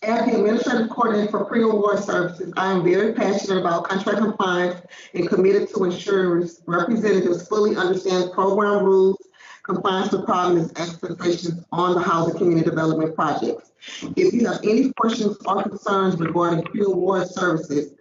As the administrative coordinator for pre-award services, I am very passionate about contract compliance and committed to ensuring representatives fully understand program rules, compliance requirements, and expectations on the housing community development projects. If you have any questions or concerns regarding pre-award services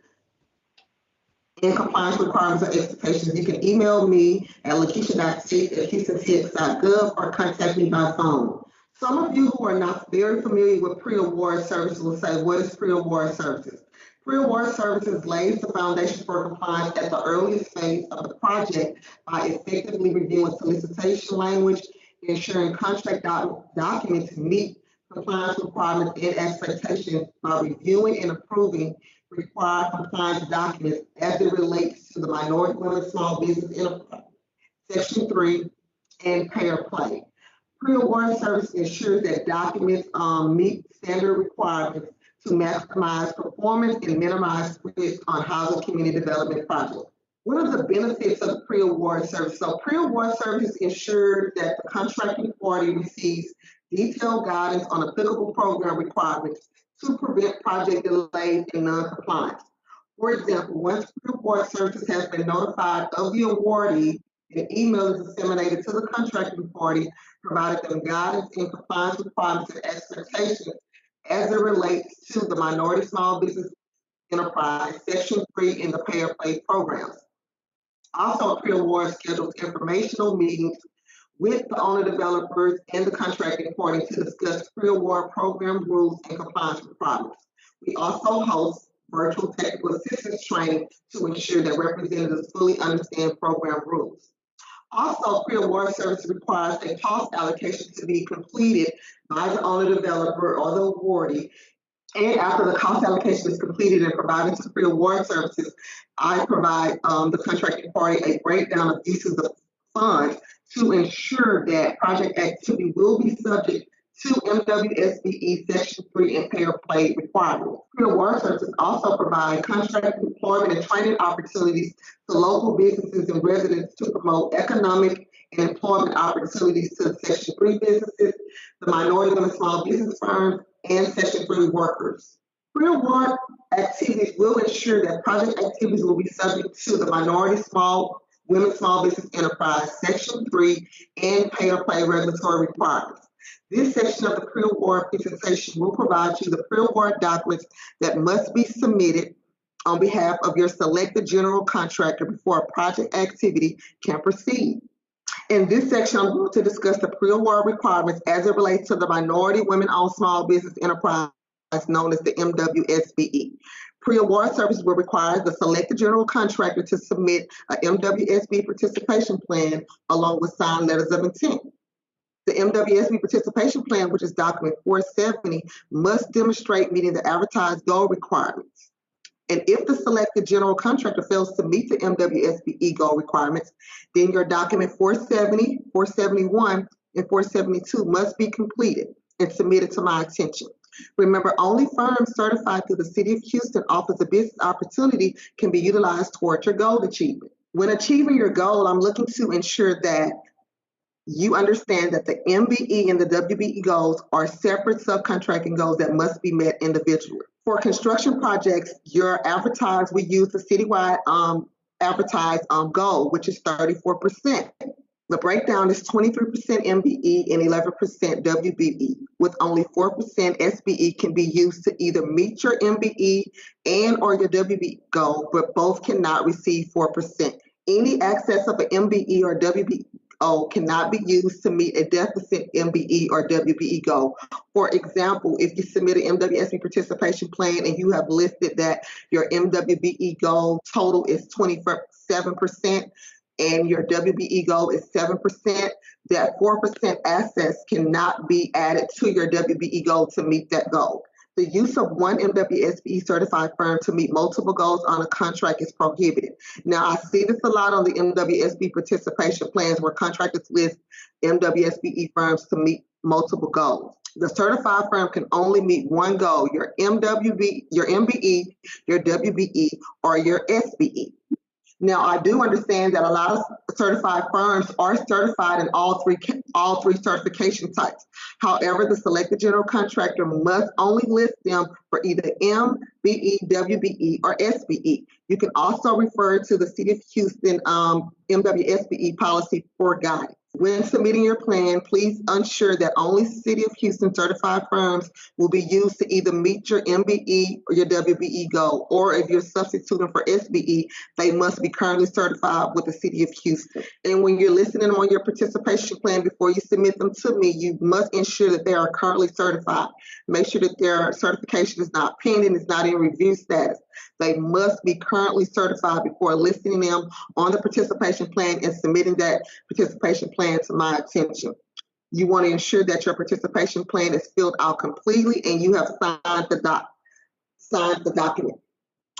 and compliance requirements or expectations, you can email me at lakeisha.6@houstontex.gov or contact me by phone. Some of you who are not very familiar with pre-award services will say, what is pre-award services? Pre-award services lays the foundation for compliance at the earliest phase of the project by effectively reviewing solicitation language, ensuring contract documents meet compliance requirements and expectations by reviewing and approving required compliance documents as it relates to the Minority Women Small Business Enterprise, Section 3, and pay or play. Pre-award service ensures that documents meet standard requirements to maximize performance and minimize risk on housing community development projects. What are the benefits of the pre-award service? So pre-award service ensures that the contracting party receives detailed guidance on applicable program requirements to prevent project delays and non-compliance. For example, once pre-award services has been notified of the awardee, an email is disseminated to the contracting party, providing them guidance and compliance requirements and expectations as it relates to the Minority Small Business Enterprise, Section 3 in the pay or play programs. Also, pre-award schedules informational meetings with the owner developers and the contracting party to discuss pre-award program rules and compliance requirements. We also host virtual technical assistance training to ensure that representatives fully understand program rules. Also, pre-award service requires a cost allocation to be completed by the owner developer or the awardee. And after the cost allocation is completed and provided to pre-award services, I provide the contracting party a breakdown of uses of funds to ensure that project activity will be subject to MWSBE Section 3 and pay or play requirements. Pre-award services also provide contract employment and training opportunities to local businesses and residents to promote economic and employment opportunities to Section 3 businesses, the minority women small business firms, and Section 3 workers. Pre-award activities will ensure that project activities will be subject to the Minority Women Small Business Enterprise, Section 3, and pay or play regulatory requirements. This section of the pre-award presentation will provide you the pre-award documents that must be submitted on behalf of your selected general contractor before a project activity can proceed. In this section, I'm going to discuss the pre-award requirements as it relates to the Minority Women-Owned Small Business Enterprise, known as the MWSBE. Pre-award services will require the selected general contractor to submit a MWSBE participation plan along with signed letters of intent. The MWSB participation plan, which is document 470, must demonstrate meeting the advertised goal requirements. And if the selected general contractor fails to meet the MWSBE goal requirements, then your document 470, 471, and 472 must be completed and submitted to my attention. Remember, only firms certified through the City of Houston Office of Business Opportunity can be utilized towards your goal achievement. When achieving your goal, I'm looking to ensure that you understand that the MBE and the WBE goals are separate subcontracting goals that must be met individually. For construction projects, your advertised, we use the citywide advertised goal, which is 34%. The breakdown is 23% MBE and 11% WBE, with only 4% SBE can be used to either meet your MBE and or your WBE goal, but both cannot receive 4%. Any excess of an MBE or WBE cannot be used to meet a deficit MBE or WBE goal. For example, if you submit an MWSB participation plan and you have listed that your MWBE goal total is 27% and your WBE goal is 7%, that 4% assets cannot be added to your WBE goal to meet that goal. The use of one MWSBE certified firm to meet multiple goals on a contract is prohibited. Now, I see this a lot on the MWSB participation plans where contractors list MWSBE firms to meet multiple goals. The certified firm can only meet one goal, your MBE, your WBE, or your SBE. Now, I do understand that a lot of certified firms are certified in all three certification types. However, the selected general contractor must only list them for either MBE, WBE, or SBE. You can also refer to the City of Houston MWSBE policy for guidance. When submitting your plan, please ensure that only City of Houston certified firms will be used to either meet your MBE or your WBE goal, or if you're substituting for SBE, they must be currently certified with the City of Houston. And when you're listing them on your participation plan before you submit them to me, you must ensure that they are currently certified. Make sure that their certification is not pending, is not in review status. They must be currently certified before listing them on the participation plan and submitting that participation plan to my attention. You want to ensure that your participation plan is filled out completely and you have signed the document.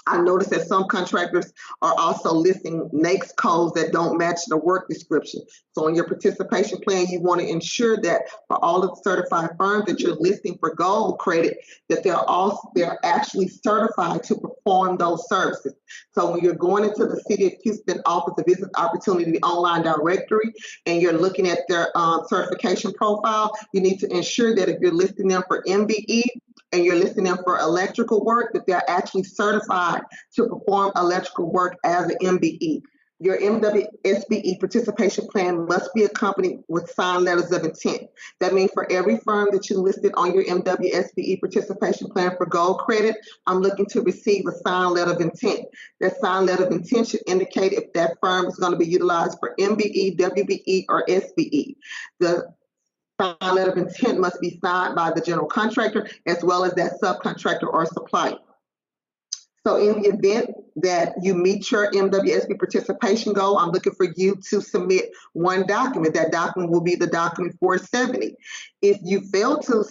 I noticed that some contractors are also listing NAICS codes that don't match the work description. So in your participation plan, you want to ensure that for all of the certified firms that you're listing for gold credit, that they're actually certified to perform those services. So when you're going into the City of Houston Office of Business Opportunity online directory and you're looking at their certification profile, you need to ensure that if you're listing them for MBE, and you're listing them for electrical work, that they're actually certified to perform electrical work as an MBE. Your MWSBE participation plan must be accompanied with signed letters of intent. That means for every firm that you listed on your MWSBE participation plan for gold credit, I'm looking to receive a signed letter of intent. That signed letter of intent should indicate if that firm is going to be utilized for MBE, WBE, or SBE. The signed letter of intent must be signed by the general contractor as well as that subcontractor or supplier. So in the event that you meet your MWSB participation goal, I'm looking for you to submit one document. That document will be the document 470. If you fail to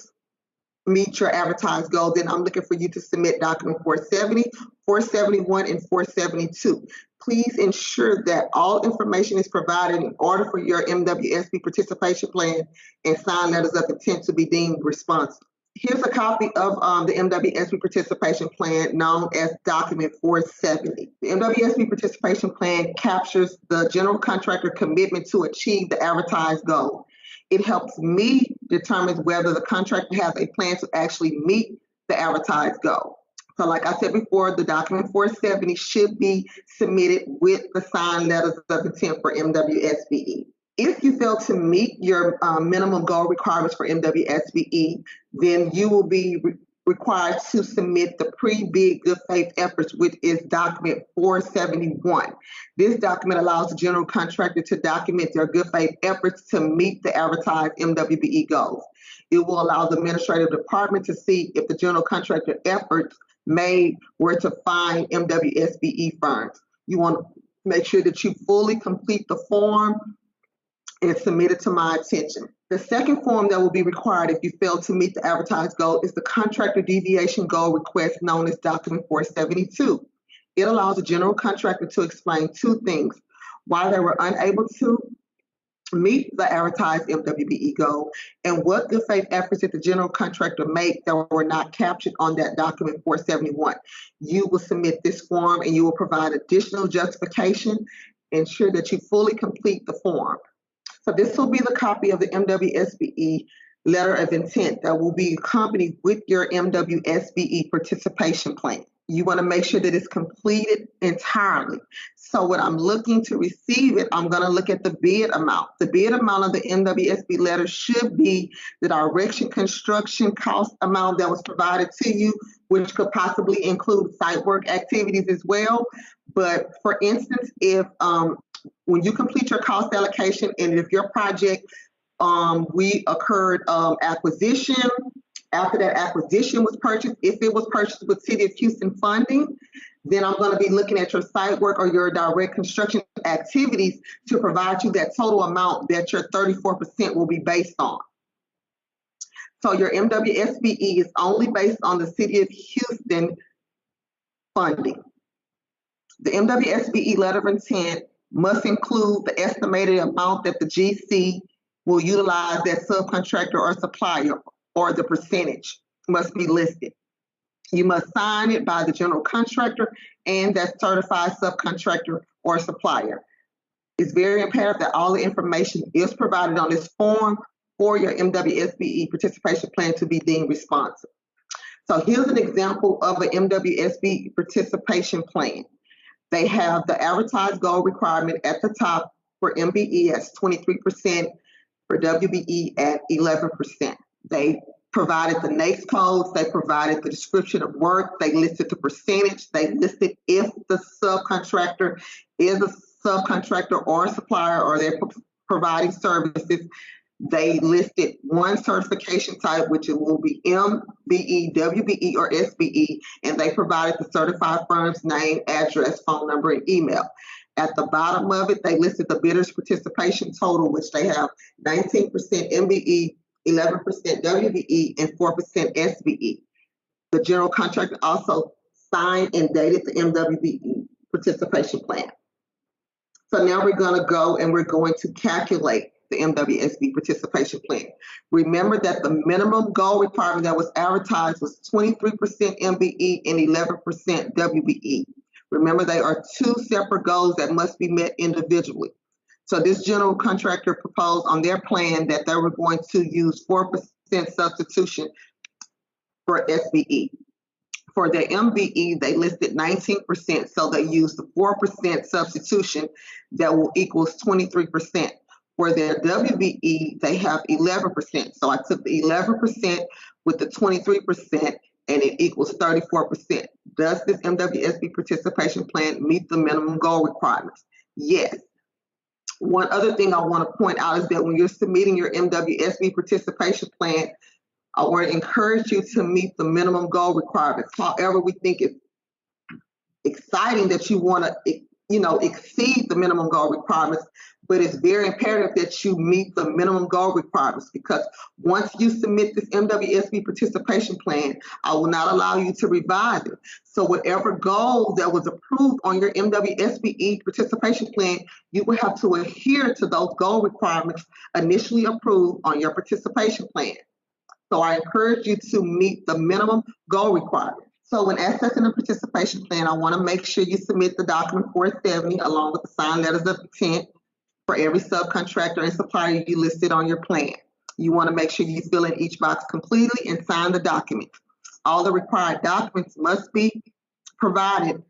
meet your advertised goal, then I'm looking for you to submit document 470, 471, and 472. Please ensure that all information is provided in order for your MWSB participation plan and signed letters of intent to be deemed responsive. Here's a copy of the MWSB participation plan known as document 470. The MWSB participation plan captures the general contractor commitment to achieve the advertised goal. It helps me determine whether the contractor has a plan to actually meet the advertised goal. So like I said before, the document 470 should be submitted with the signed letters of intent for MWSBE. If you fail to meet your minimum goal requirements for MWSBE, then you will be required to submit the pre-bid good faith efforts, which is document 471. This document allows the general contractor to document their good faith efforts to meet the advertised MWBE goals. It will allow the administrative department to see if the general contractor efforts made were to find MWSBE firms. You want to make sure that you fully complete the form and submit it to my attention. The second form that will be required if you fail to meet the advertised goal is the contractor deviation goal request known as document 472. It allows the general contractor to explain two things: why they were unable to meet the advertised MWBE goal, and what good faith efforts did the general contractor make that were not captured on that document 471. You will submit this form and you will provide additional justification. Ensure that you fully complete the form. So this will be the copy of the MWSBE letter of intent that will be accompanied with your MWSBE participation plan. You want to make sure that it's completed entirely. So when I'm looking to receive it, I'm going to look at the bid amount. The bid amount of the MWSB letter should be the direction construction cost amount that was provided to you, which could possibly include site work activities as well. But for instance, if when you complete your cost allocation and if your project we occurred acquisition, after that acquisition was purchased, if it was purchased with City of Houston funding, then I'm going to be looking at your site work or your direct construction activities to provide you that total amount that your 34% will be based on. So your MWSBE is only based on the City of Houston funding. The MWSBE letter of intent must include the estimated amount that the GC will utilize that subcontractor or supplier, or the percentage must be listed. You must sign it by the general contractor and that certified subcontractor or supplier. It's very imperative that all the information is provided on this form for your MWSBE participation plan to be deemed responsive. So here's an example of an MWSB participation plan. They have the advertised goal requirement at the top for MBE at 23%, for WBE at 11%. They provided the NAICS codes, they provided the description of work, they listed the percentage, they listed if the subcontractor is a subcontractor or a supplier or they're providing services. They listed one certification type, which it will be MBE, WBE, or SBE, and they provided the certified firm's name, address, phone number, and email. At the bottom of it, they listed the bidder's participation total, which they have 19% MBE, 11% WBE, and 4% SBE. The general contractor also signed and dated the MWBE participation plan. So now we're going to go and we're going to calculate the MWSB participation plan. Remember that the minimum goal requirement that was advertised was 23% MBE and 11% WBE. Remember, they are two separate goals that must be met individually. So this general contractor proposed on their plan that they were going to use 4% substitution for SBE. For their MBE, they listed 19%, so they used the 4% substitution that will equals 23%. For their WBE, they have 11%. So I took the 11% with the 23%, and it equals 34%. Does this MWSB participation plan meet the minimum goal requirements? Yes. One other thing I want to point out is that when you're submitting your MWSB participation plan, I want to encourage you to meet the minimum goal requirements. However, we think it's exciting that you want to, exceed the minimum goal requirements, but it's very imperative that you meet the minimum goal requirements, because once you submit this MWSB participation plan, I will not allow you to revise it. So whatever goal that was approved on your MWSBE participation plan, you will have to adhere to those goal requirements initially approved on your participation plan. So I encourage you to meet the minimum goal requirements. So when accessing a participation plan, I want to make sure you submit the document 470 along with the signed letters of intent for every subcontractor and supplier you listed on your plan. You want to make sure you fill in each box completely and sign the document. All the required documents must be provided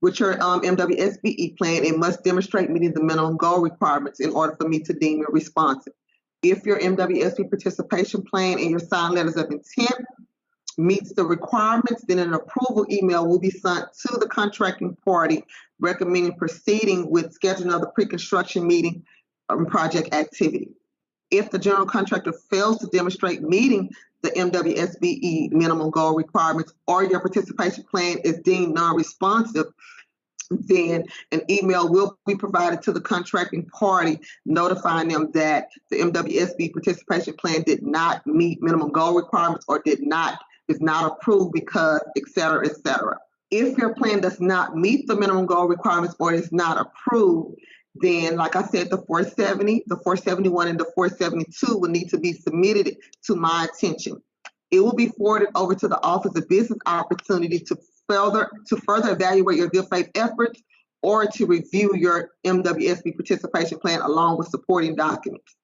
with your MWSBE plan and must demonstrate meeting the minimum goal requirements in order for me to deem it responsive. If your MWSB participation plan and your signed letters of intent meets the requirements, then an approval email will be sent to the contracting party recommending proceeding with scheduling of the pre-construction meeting and project activity. If the general contractor fails to demonstrate meeting the MWSBE minimum goal requirements or your participation plan is deemed non-responsive, then an email will be provided to the contracting party notifying them that the MWSB participation plan did not meet minimum goal requirements or is not approved because, et cetera, et cetera. If your plan does not meet the minimum goal requirements or is not approved, then, like I said, the 470, the 471, and the 472 will need to be submitted to my attention. It will be forwarded over to the Office of Business Opportunity to further evaluate your good faith efforts or to review your MWSB participation plan along with supporting documents.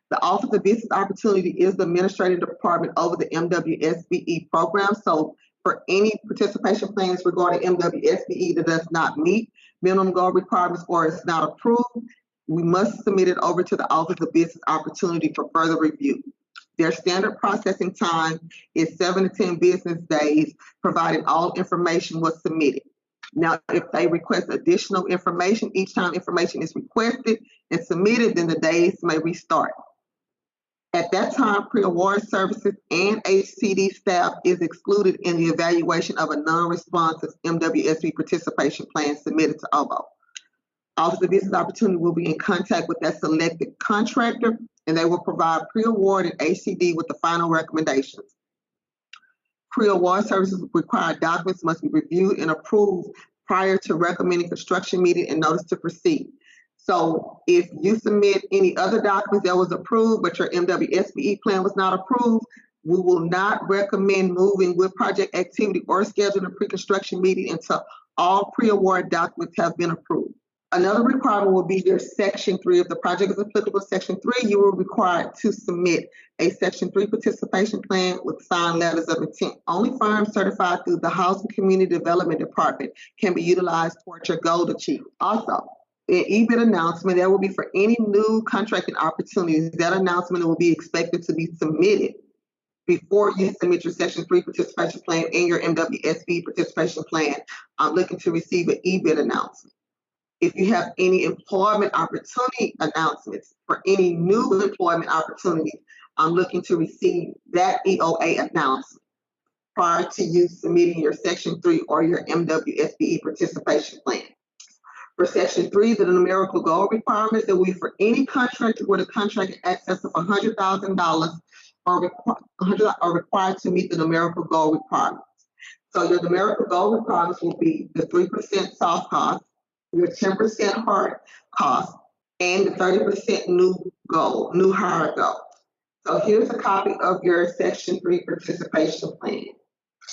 The Office of Business Opportunity is the administrative department over the MWSBE program. So for any participation plans regarding MWSBE that does not meet minimum goal requirements or is not approved, we must submit it over to the Office of Business Opportunity for further review. Their standard processing time is 7 to 10 business days, provided all information was submitted. Now, if they request additional information, each time information is requested and submitted, then the days may restart. At that time, PreAward services and HCD staff is excluded in the evaluation of a non-responsive MWSB participation plan submitted to OVO. Office of Business Opportunity will be in contact with that selected contractor, and they will provide PreAward and HCD with the final recommendations. PreAward services required documents must be reviewed and approved prior to recommending construction meeting and notice to proceed. So if you submit any other documents that was approved, but your MWSBE plan was not approved, we will not recommend moving with project activity or scheduling a pre-construction meeting until all pre-award documents have been approved. Another requirement will be your Section 3. If the project is applicable to Section 3, you are required to submit a Section 3 participation plan with signed letters of intent. Only firms certified through the Housing Community Development Department can be utilized towards your goal achievement. Also, an EBID announcement that will be for any new contracting opportunities. That announcement will be expected to be submitted before you submit your Section 3 participation plan and your MWSB participation plan. I'm looking to receive an EBID announcement. If you have any employment opportunity announcements for any new employment opportunities, I'm looking to receive that EOA announcement prior to you submitting your Section 3 or your MWSBE participation plan. For Section 3, the numerical goal requirements that will be for any contractor with a contract in excess of $100,000 are required to meet the numerical goal requirements. So your numerical goal requirements will be the 3% soft cost, your 10% hard cost, and the 30% new hire goal. So here's a copy of your Section 3 participation plan.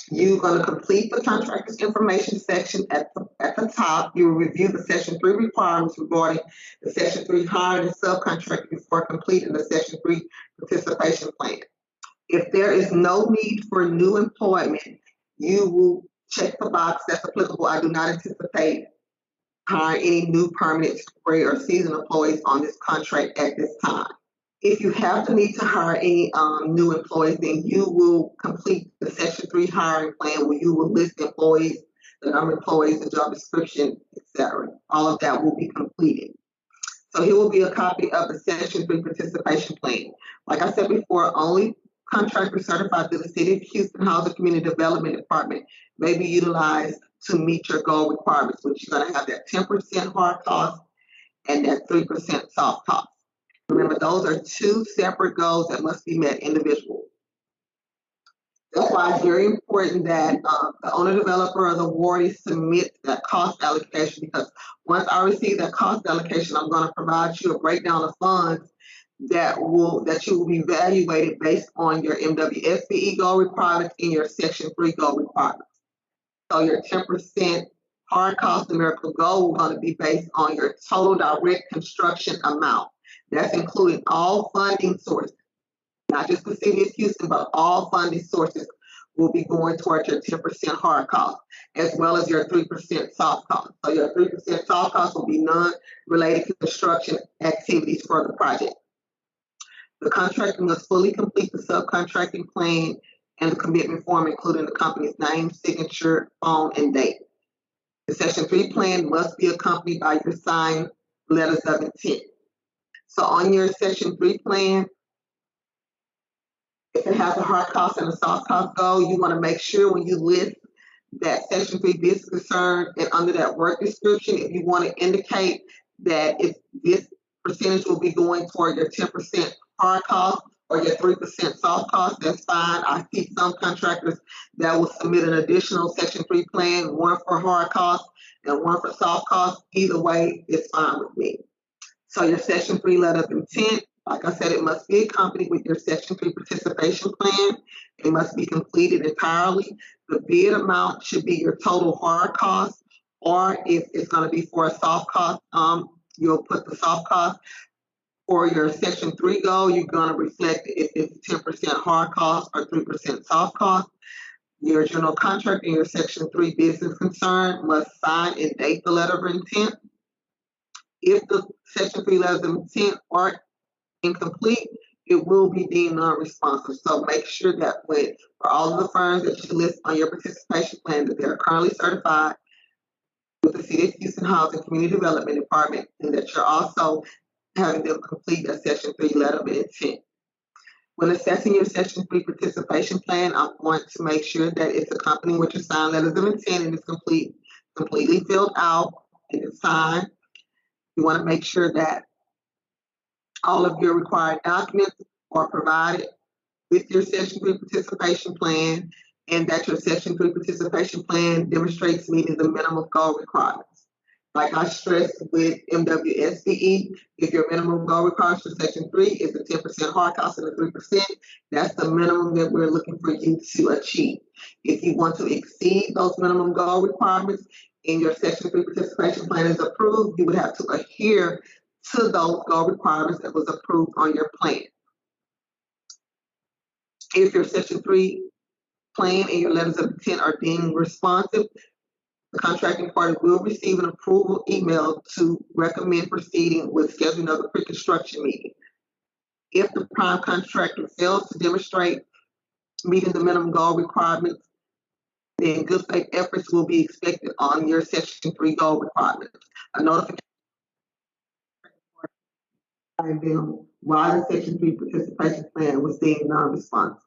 You're going to complete the contractor's information section at the top. You will review the Section 3 requirements regarding the Section 3 hiring and subcontracting before completing the Section 3 participation plan. If there is no need for new employment, you will check the box that's applicable. I do not anticipate hiring any new permanent, temporary, or seasonal employees on this contract at this time. If you have the need to hire any new employees, then you will complete the Section 3 hiring plan where you will list employees, the number of employees, the job description, etc. All of that will be completed. So here will be a copy of the Section 3 participation plan. Like I said before, only contractors certified through the City of Houston Housing Community Development Department may be utilized to meet your goal requirements, which you're going to have that 10% hard cost and that 3% soft cost. Remember, those are two separate goals that must be met individually. That's why it's very important that the owner, developer, or the awardee submit that cost allocation, because once I receive that cost allocation, I'm going to provide you a breakdown of funds that you will be evaluated based on your MWSBE goal requirements and your Section 3 goal requirements. So your 10% hard cost numerical goal is going to be based on your total direct construction amount. That's including all funding sources, not just the City of Houston, but all funding sources will be going towards your 10% hard cost, as well as your 3% soft cost. So your 3% soft cost will be non-related construction activities for the project. The contractor must fully complete the subcontracting plan and the commitment form, including the company's name, signature, phone, and date. The Section 3 plan must be accompanied by your signed letters of intent. So on your Section 3 plan, if it has a hard cost and a soft cost goal, you want to make sure when you list that Section 3 business concern and under that work description, if you want to indicate that if this percentage will be going toward your 10% hard cost or your 3% soft cost, that's fine. I see some contractors that will submit an additional Section 3 plan, one for hard cost and one for soft cost. Either way, it's fine with me. So your Section 3 letter of intent, like I said, it must be accompanied with your Section 3 participation plan. It must be completed entirely. The bid amount should be your total hard cost, or if it's going to be for a soft cost, you'll put the soft cost. For your Section 3 goal, you're going to reflect if it's 10% hard cost or 3% soft cost. Your general contractor and your Section 3 business concern must sign and date the letter of intent. If the Section 3 letters of intent are incomplete, it will be deemed non-responsive. So make sure that for all of the firms that you list on your participation plan, that they're currently certified with the City of Houston Housing Community Development Department, and that you're also having them complete a Section 3 letter of intent. When assessing your Section 3 participation plan, I want to make sure that it's accompanied with your signed letters of intent and it's completely filled out and it's signed. You want to make sure that all of your required documents are provided with your Section 3 participation plan, and that your Section 3 participation plan demonstrates meeting the minimum goal requirements. Like I stressed with MWSBE, if your minimum goal requirements for Section 3 is the 10% hard cost and the 3%, that's the minimum that we're looking for you to achieve. If you want to exceed those minimum goal requirements, and your Section 3 participation plan is approved, you would have to adhere to those goal requirements that was approved on your plan. If your Section 3 plan and your letters of intent are deemed responsive, the contracting party will receive an approval email to recommend proceeding with scheduling of a pre-construction meeting. If the prime contractor fails to demonstrate meeting the minimum goal requirements, then good faith efforts will be expected on your Section 3 goal requirements. A notification them why the Section 3 participation plan was deemed non-responsive.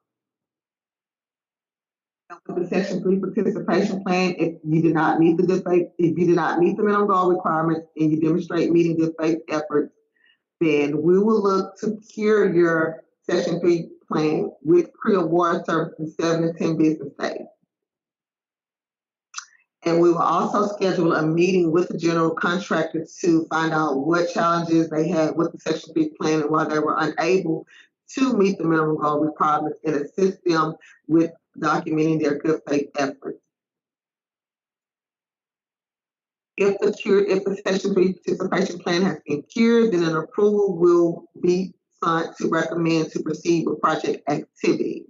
With the Section 3 participation plan, if you did not meet the good faith, if you did not meet the minimum goal requirements and you demonstrate meeting good faith efforts, then we will look to cure your Section 3 plan with pre-award services 7 to 10 business days. And we will also schedule a meeting with the general contractor to find out what challenges they had with the Section 3 plan and why they were unable to meet the minimum goal requirements and assist them with documenting their good faith efforts. If the Section 3 participation plan has been cured, then an approval will be sought to recommend to proceed with project activity.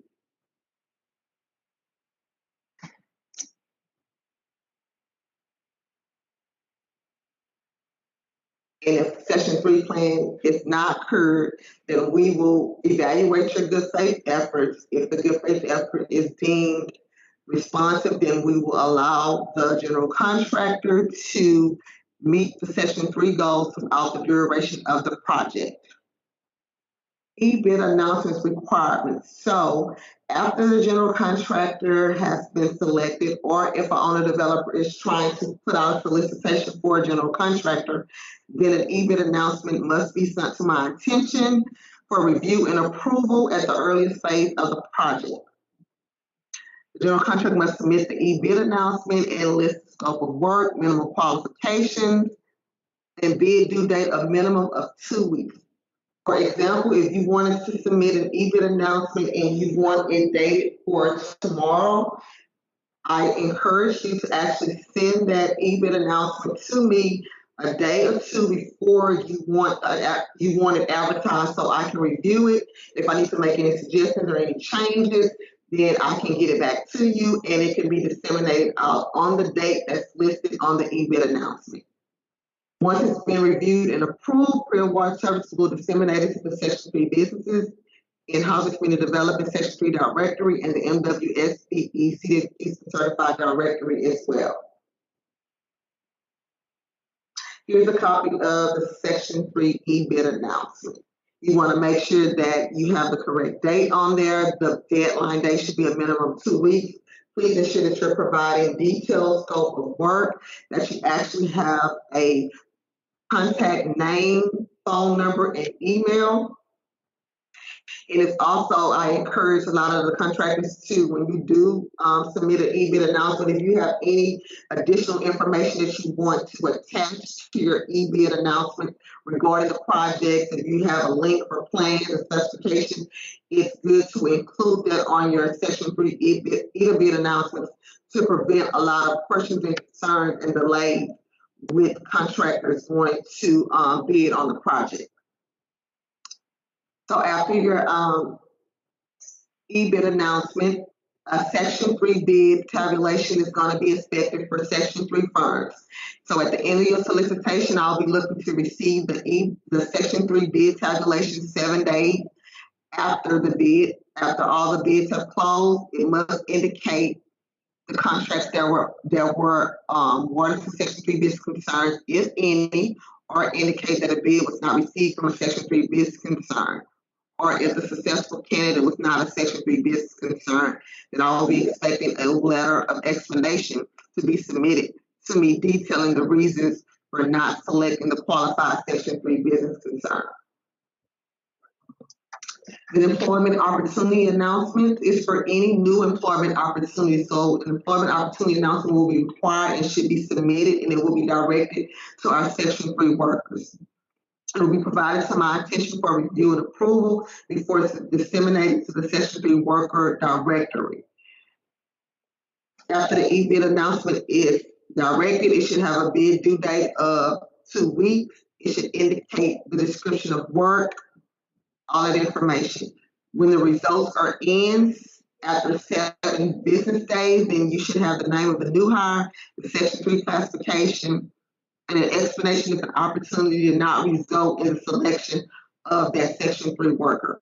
And if Section 3 plan is not cured, then we will evaluate your good faith efforts. If the good faith effort is deemed responsive, then we will allow the general contractor to meet the Section 3 goals throughout the duration of the project. E-bid announcements requirements. So after the general contractor has been selected, or if an owner developer is trying to put out a solicitation for a general contractor, then an e-bid announcement must be sent to my attention for review and approval at the earliest phase of the project. The general contractor must submit the e-bid announcement and list the scope of work, minimum qualifications, and bid due date of minimum of 2 weeks. For example, if you wanted to submit an e-bid announcement and you want it dated for tomorrow, I encourage you to actually send that e-bid announcement to me a day or two before you want it advertised, so I can review it. If I need to make any suggestions or any changes, then I can get it back to you, and it can be disseminated out on the date that's listed on the e-bid announcement. Once it's been reviewed and approved, PreAward Services will disseminate it to the Section 3 businesses in Housing Community Development Section 3 directory and the MWSBE Eastern Certified directory as well. Here's a copy of the Section 3 e-bid announcement. You want to make sure that you have the correct date on there. The deadline date should be a minimum of 2 weeks. Please ensure that you're providing detailed scope of work, that you actually have a contact name, phone number, and email. And it's also, I encourage a lot of the contractors to, when you do submit an e-bid announcement, if you have any additional information that you want to attach to your e-bid announcement regarding the project, if you have a link for plans and specifications, it's good to include that on your Section 3 e-bid announcements to prevent a lot of questions and concerns and delays with contractors wanting to bid on the project. So after your e-bid announcement, a Section 3 bid tabulation is going to be expected for Section 3 firms. So at the end of your solicitation, I'll be looking to receive the Section 3 bid tabulation 7 days after the bid. After all the bids have closed, it must indicate the contracts that were awarded for Section 3 business concerns, if any, or indicate that a bid was not received from a Section 3 business concern, or if the successful candidate was not a Section 3 business concern, then I will be expecting a letter of explanation to be submitted to me detailing the reasons for not selecting the qualified Section 3 business concern. The employment opportunity announcement is for any new employment opportunity. So an employment opportunity announcement will be required and should be submitted, and it will be directed to our Section 3 workers. It will be provided to my attention for review and approval before it's disseminated to the Section 3 worker directory. After the e-bid announcement is directed. It should have a bid due date of 2 weeks. It should indicate the description of work, all that information. When the results are in after 7 business days, then you should have the name of the new hire, the Section 3 classification, and an explanation if an opportunity did not result in the selection of that Section 3 worker.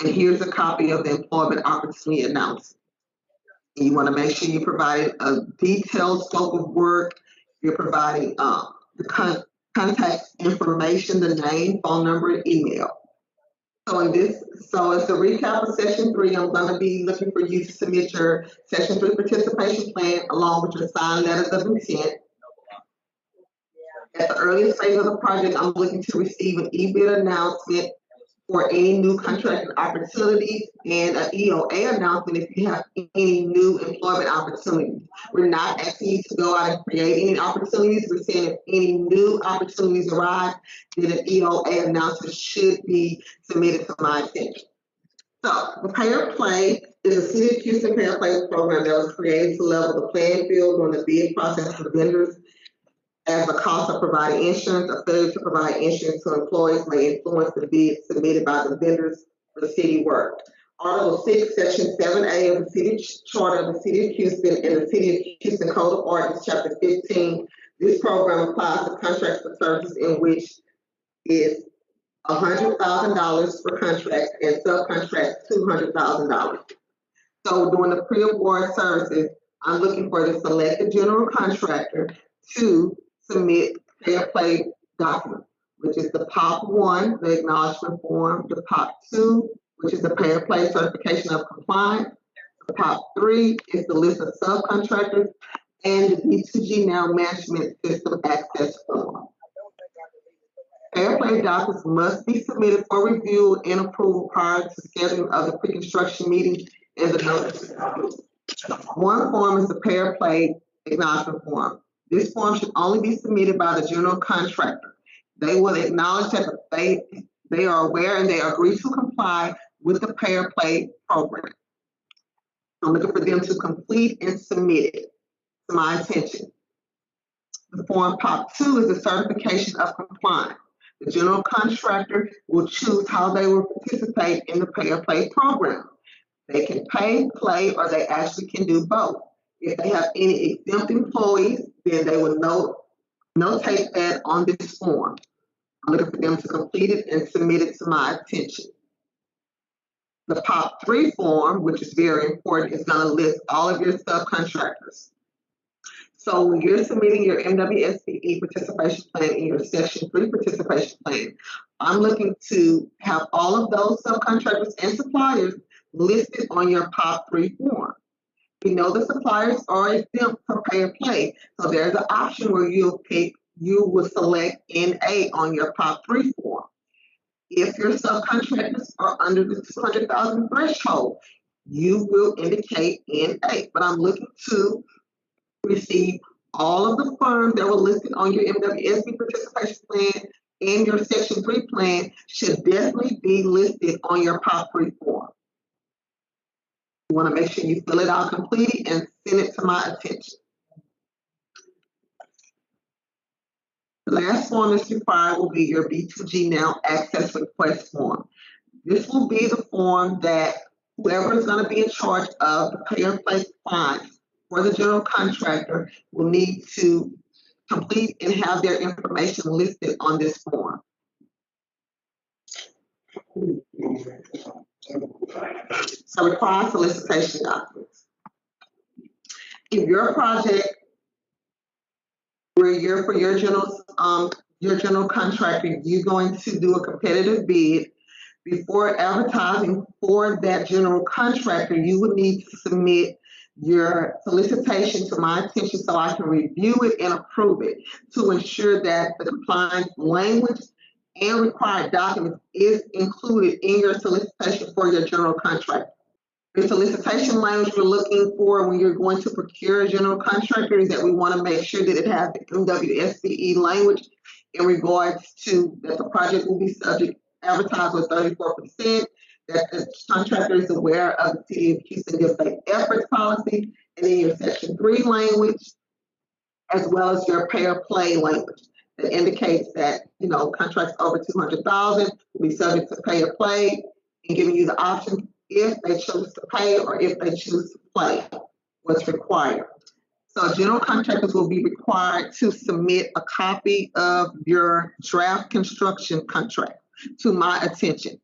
And here's a copy of the employment opportunity announcement. You want to make sure you provide a detailed scope of work. You're providing the contact information, the name, phone number, and email. So as a recap of Section 3, I'm going to be looking for you to submit your Section 3 participation plan along with your signed letters of intent. At the earliest phase of the project, I'm looking to receive an e-bid announcement for any new contracting opportunities and an EOA announcement if you have any new employment opportunities. We're not asking you to go out and create any opportunities. We're saying if any new opportunities arise, then an EOA announcement should be submitted to my attention. So the PreAward is a City of Houston PreAward program that was created to level the playing field on the bid process for vendors, as the cost of providing insurance or failure to provide insurance to employees may influence the bid submitted by the vendors for city work. Article 6, Section 7A of the City Charter of the City of Houston and the City of Houston Code of Ordinance, Chapter 15. This program applies to contracts for services in which is $100,000 for contracts and subcontracts $200,000. So during the pre-award services, I'm looking for the selected general contractor to submit PreAward document, which is the POP 1, the acknowledgement form, the POP 2, which is the PreAward certification of compliance, the POP 3 is the list of subcontractors, and the B2G Now Management System Access Form. PreAward documents must be submitted for review and approval prior to scheduling of the pre-construction meeting and the notice. One form is the PreAward acknowledgement form. This form should only be submitted by the general contractor. They will acknowledge that they are aware and they agree to comply with the PreAward program. I'm looking for them to complete and submit it to my attention. The form POP 2 is the certification of compliance. The general contractor will choose how they will participate in the PreAward program. They can pay, play, or they actually can do both. If they have any exempt employees, then they will notate that on this form. I'm looking for them to complete it and submit it to my attention. The POP 3 form, which is very important, is going to list all of your subcontractors. So when you're submitting your MWSPE participation plan and your Section 3 participation plan, I'm looking to have all of those subcontractors and suppliers listed on your POP 3 form. We know the suppliers are exempt from PreAward, so there's an option where you will select NA on your POP 3 form. If your subcontractors are under the 200,000 threshold, you will indicate NA. But I'm looking to receive all of the firms that were listed on your MWSP participation plan and your Section 3 plan should definitely be listed on your POP 3 form. You want to make sure you fill it out completely and send it to my attention. The last form that's required will be your B2G Now Access Request form. This will be the form that whoever is going to be in charge of the PreAward compliance for the general contractor will need to complete and have their information listed on this form. So required solicitation documents. If your project where you're for your general contractor, you're going to do a competitive bid. Before advertising for that general contractor, you would need to submit your solicitation to my attention so I can review it and approve it to ensure that the compliance language and required documents is included in your solicitation for your general contractor. The solicitation language we're looking for when you're going to procure a general contractor is that we want to make sure that it has the MWSPE language in regards to that the project will be subject advertised with 34%, that the contractor is aware of the City of Houston Good Faith Efforts policy, and then your Section 3 language, as well as your pay or play language that indicates that, contracts over 200,000 will be subject to pay or play, and giving you the option if they choose to pay or if they choose to play, what's required. So general contractors will be required to submit a copy of your draft construction contract to my attention.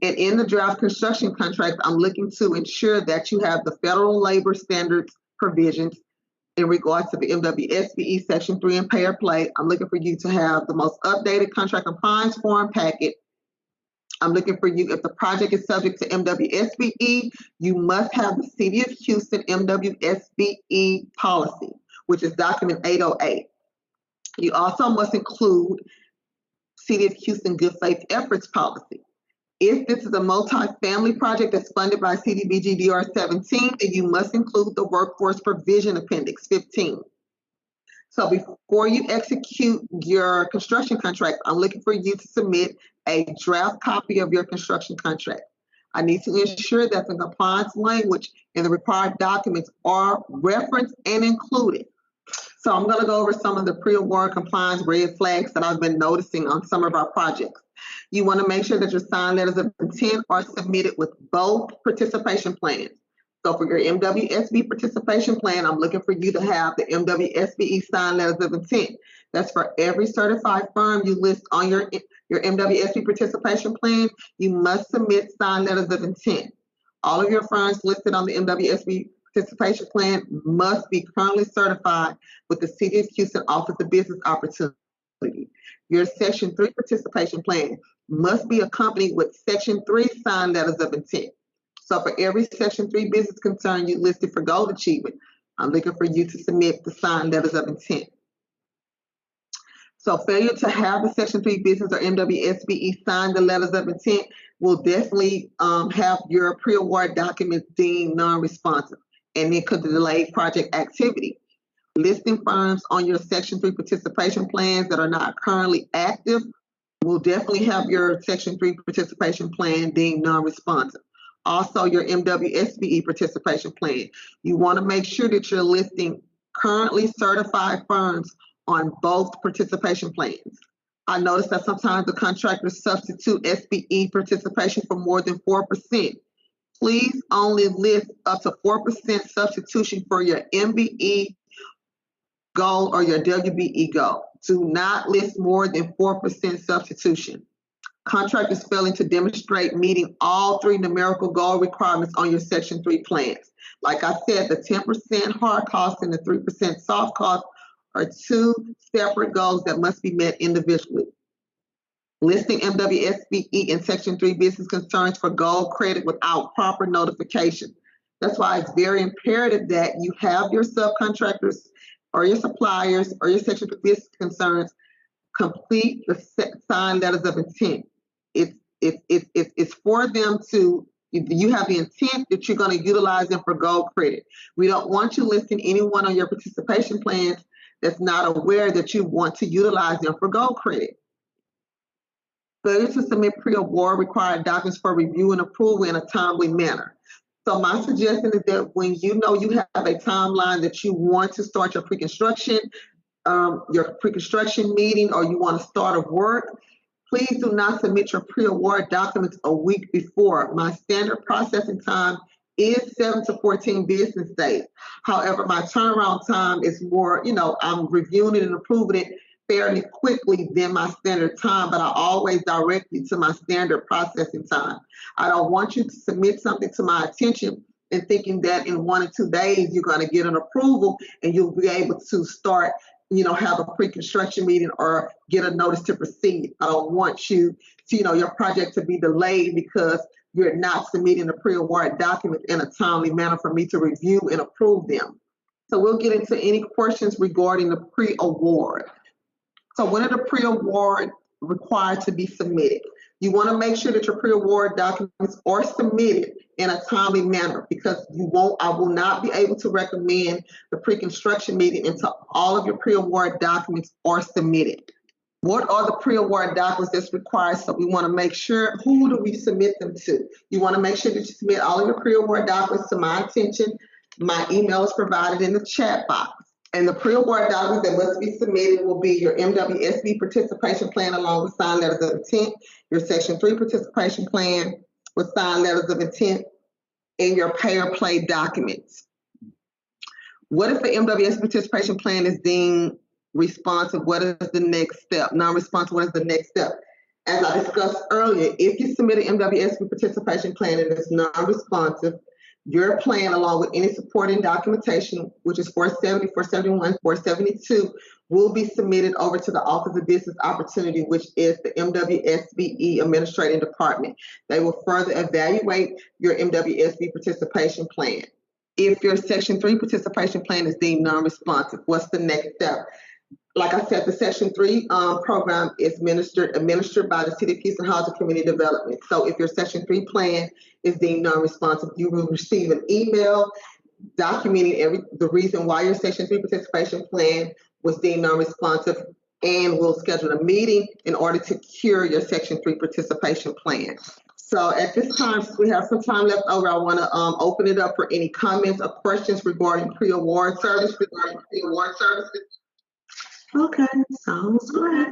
And in the draft construction contract, I'm looking to ensure that you have the federal labor standards provisions in regards to the MWSBE Section 3 and pay or play. I'm looking for you to have the most updated contract compliance form packet. I'm looking for you, if the project is subject to MWSBE, you must have the City of Houston MWSBE policy, which is document 808. You also must include City of Houston Good Faith Efforts policy. If this is a multi-family project that's funded by CDBG DR 17, then you must include the Workforce Provision Appendix 15. So before you execute your construction contract, I'm looking for you to submit a draft copy of your construction contract. I need to ensure that the compliance language and the required documents are referenced and included. So I'm going to go over some of the pre-award compliance red flags that I've been noticing on some of our projects. You want to make sure that your signed letters of intent are submitted with both participation plans. So for your MWSB participation plan, I'm looking for you to have the MWSBE signed letters of intent. That's for every certified firm you list on your MWSB participation plan. You must submit signed letters of intent. All of your firms listed on the MWSB participation plan must be currently certified with the City of Houston Office of Business Opportunity. Your Section 3 participation plan must be accompanied with Section 3 signed letters of intent. So for every Section 3 business concern you listed for gold achievement, I'm looking for you to submit the signed letters of intent. So failure to have the Section 3 business or MWSBE signed the letters of intent will definitely have your pre-award documents deemed non-responsive, and it could delay project activity. Listing firms on your Section 3 participation plans that are not currently active will definitely have your Section 3 participation plan deemed non-responsive. Also, your MWSBE participation plan. You want to make sure that you're listing currently certified firms on both participation plans. I noticed that sometimes the contractors substitute SBE participation for more than 4%. Please only list up to 4% substitution for your MBE goal or your WBE goal. Do not list more than 4% substitution. Contractors failing to demonstrate meeting all 3 numerical goal requirements on your Section 3 plans. Like I said, the 10% hard cost and the 3% soft cost are 2 separate goals that must be met individually. Listing MWSBE and Section 3 business concerns for gold credit without proper notification. That's why it's very imperative that you have your subcontractors or your suppliers or your Section 3 business concerns complete the signed letters of intent. It's for them to, you have the intent that you're going to utilize them for gold credit. We don't want you listing anyone on your participation plans that's not aware that you want to utilize them for gold credit. Failure to submit pre-award required documents for review and approval in a timely manner. So my suggestion is that when you know you have a timeline that you want to start your pre-construction meeting, or you want to start a work, please do not submit your pre-award documents a week before. My standard processing time is 7 to 14 business days. However, my turnaround time is more, I'm reviewing it and approving it fairly quickly than my standard time, but I always direct you to my standard processing time. I don't want you to submit something to my attention and thinking that in 1 or 2 days you're going to get an approval and you'll be able to start, have a pre-construction meeting or get a notice to proceed. I don't want you to, your project to be delayed because you're not submitting the pre-award documents in a timely manner for me to review and approve them. So we'll get into any questions regarding the pre-award. So when are the pre-award required to be submitted? You want to make sure that your pre-award documents are submitted in a timely manner, because I will not be able to recommend the pre-construction meeting until all of your pre-award documents are submitted. What are the pre-award documents that's required? So we want to make sure, who do we submit them to? You want to make sure that you submit all of your pre-award documents to my attention. My email is provided in the chat box. And the pre-award documents that must be submitted will be your MWSB participation plan along with signed letters of intent, your Section 3 participation plan with signed letters of intent, and your pay or play documents. What if the MWSB participation plan is deemed responsive? What is the next step? Non-responsive, what is the next step? As I discussed earlier, if you submit an MWSB participation plan and it's non-responsive, your plan, along with any supporting documentation, which is 470, 471, 472, will be submitted over to the Office of Business Opportunity, which is the MWSBE Administrative Department. They will further evaluate your MWSB participation plan. If your Section 3 participation plan is deemed non-responsive, what's the next step? Like I said, the Section 3 program is administered by the City of Houston Housing Community Development. So if your Section 3 plan is deemed non-responsive, you will receive an email documenting the reason why your Section 3 participation plan was deemed non-responsive, and we'll schedule a meeting in order to cure your Section 3 participation plan. So at this time, since we have some time left over, I want to open it up for any comments or questions regarding pre-award services. Okay, sounds good.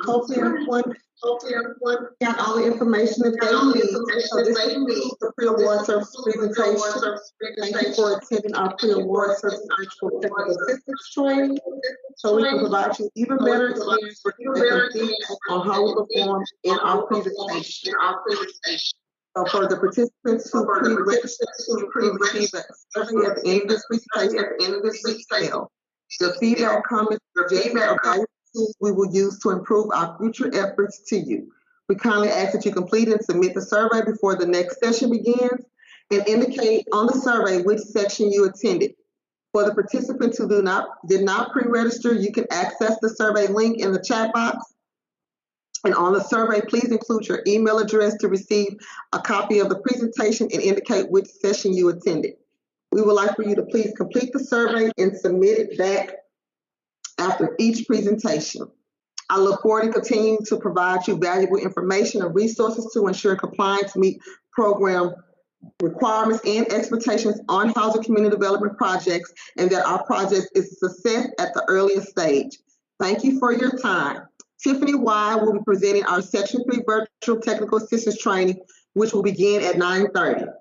Hopefully everyone got all the information that they need. So this concludes the pre-award service presentation. Thank you for attending our pre-award service virtual technical assistance training, so we can provide you even better experience on how we perform in our presentation. So for the participants who pre-registered, receive a survey at the end of this presentation. The feedback, comments, suggestions, or tools we will use to improve our future efforts to you. We kindly ask that you complete and submit the survey before the next session begins, and indicate on the survey which section you attended. For the participants who did not pre-register, you can access the survey link in the chat box. And on the survey, please include your email address to receive a copy of the presentation and indicate which session you attended. We would like for you to please complete the survey and submit it back after each presentation. I look forward to continuing to provide you valuable information and resources to ensure compliance meet program requirements and expectations on housing community development projects, and that our project is a success at the earliest stage. Thank you for your time. Tiffany Y will be presenting our Section 3 virtual technical assistance training, which will begin at 9:30.